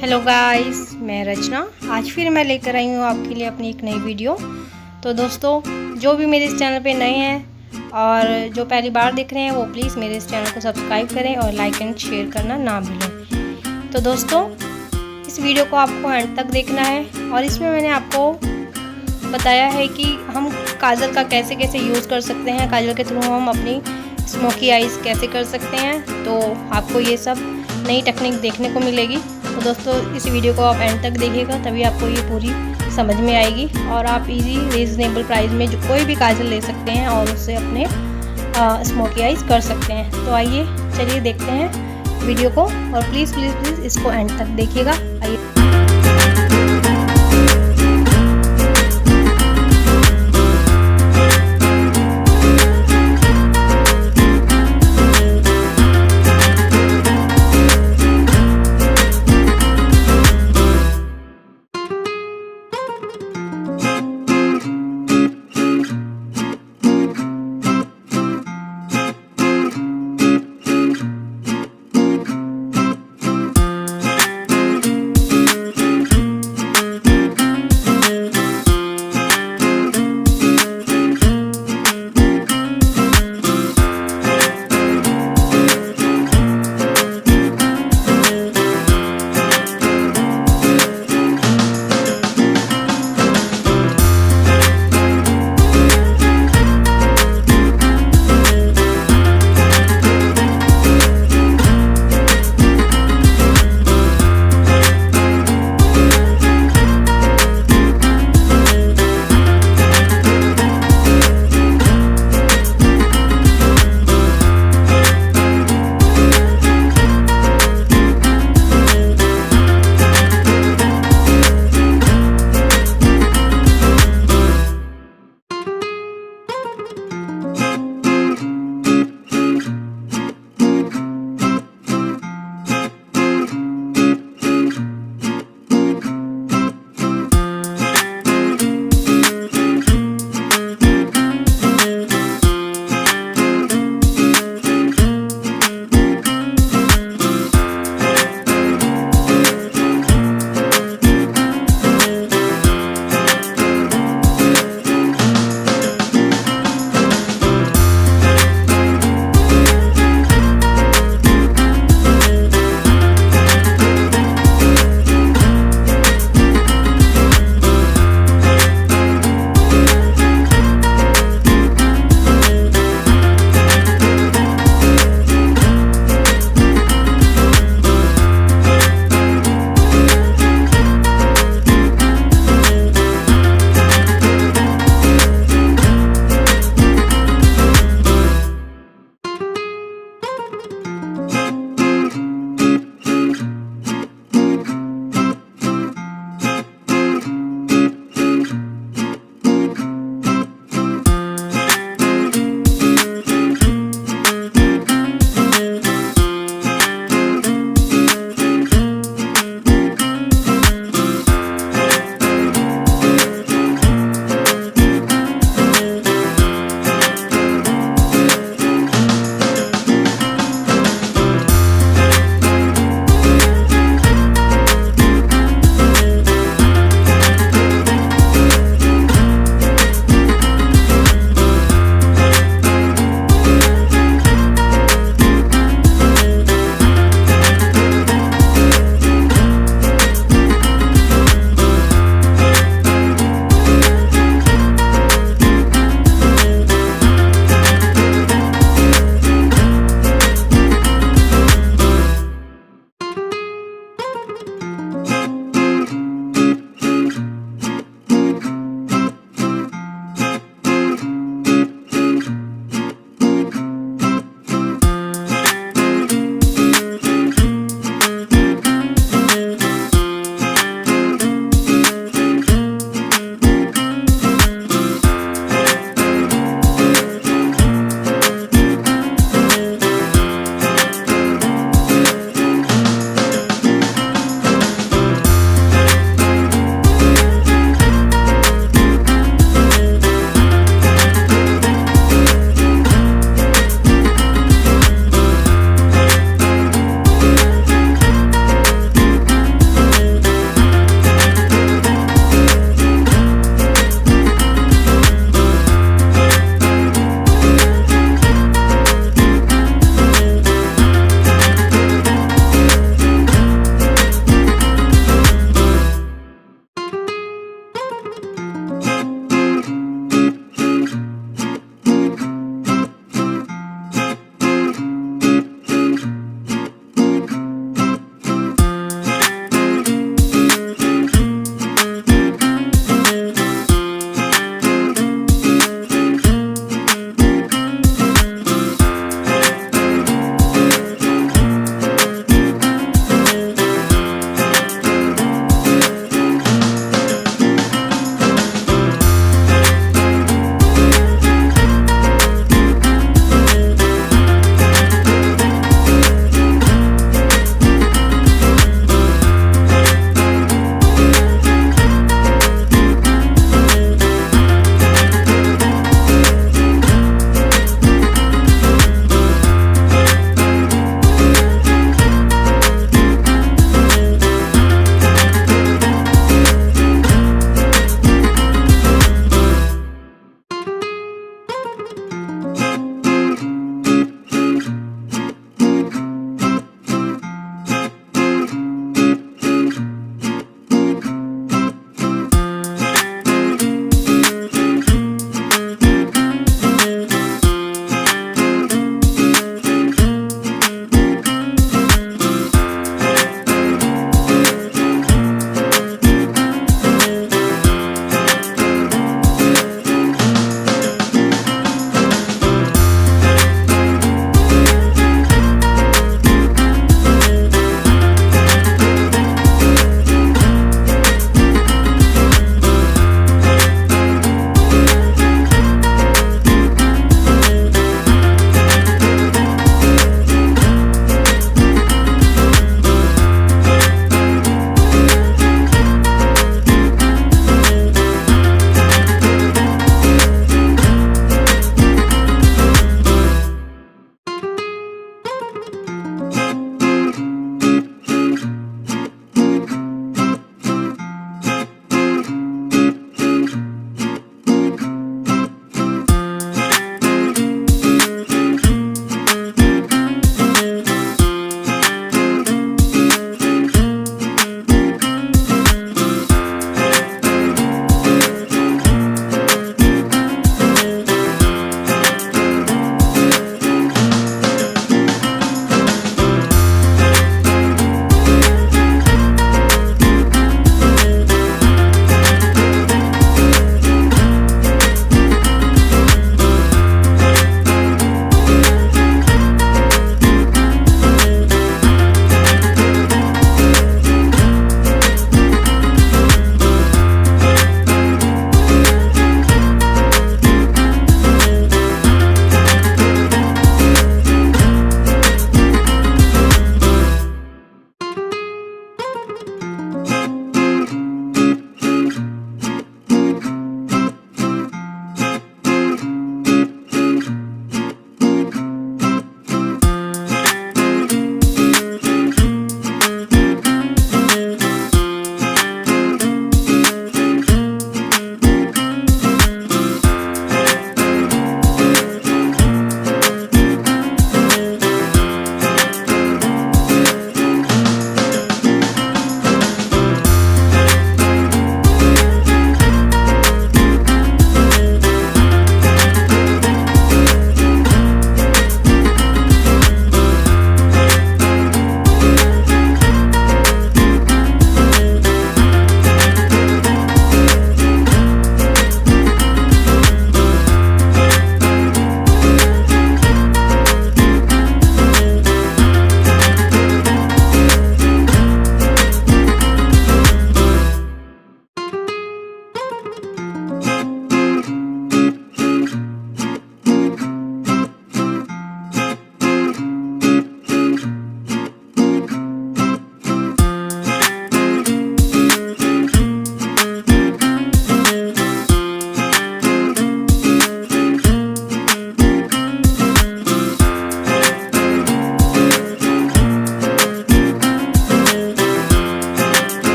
Hello guys, मैं रचना आज फिर मैं लेकर आई हूँ आपके लिए अपनी एक नई वीडियो। तो दोस्तों, जो भी मेरे इस चैनल पे नए हैं और जो पहली बार देख रहे हैं वो प्लीज़ मेरे इस चैनल को सब्सक्राइब करें और लाइक एंड शेयर करना ना भूलें। तो दोस्तों, इस वीडियो को आपको एंड तक देखना है और इसमें मैंने आपको बताया है कि हम काजल का कैसे कैसे यूज़ कर सकते हैं, काजल के थ्रू हम अपनी स्मोकी आइज़ कैसे कर सकते हैं। तो आपको ये सब नई टेक्निक देखने को मिलेगी। तो दोस्तों, इस वीडियो को आप एंड तक देखिएगा, तभी आपको ये पूरी समझ में आएगी और आप इजी रीज़नेबल प्राइस में जो कोई भी काजल ले सकते हैं और उससे अपने स्मोकी आइज़ कर सकते हैं। तो आइए चलिए देखते हैं वीडियो को और प्लीज़ प्लीज़ प्लीज़ इसको एंड तक देखिएगा। आइए।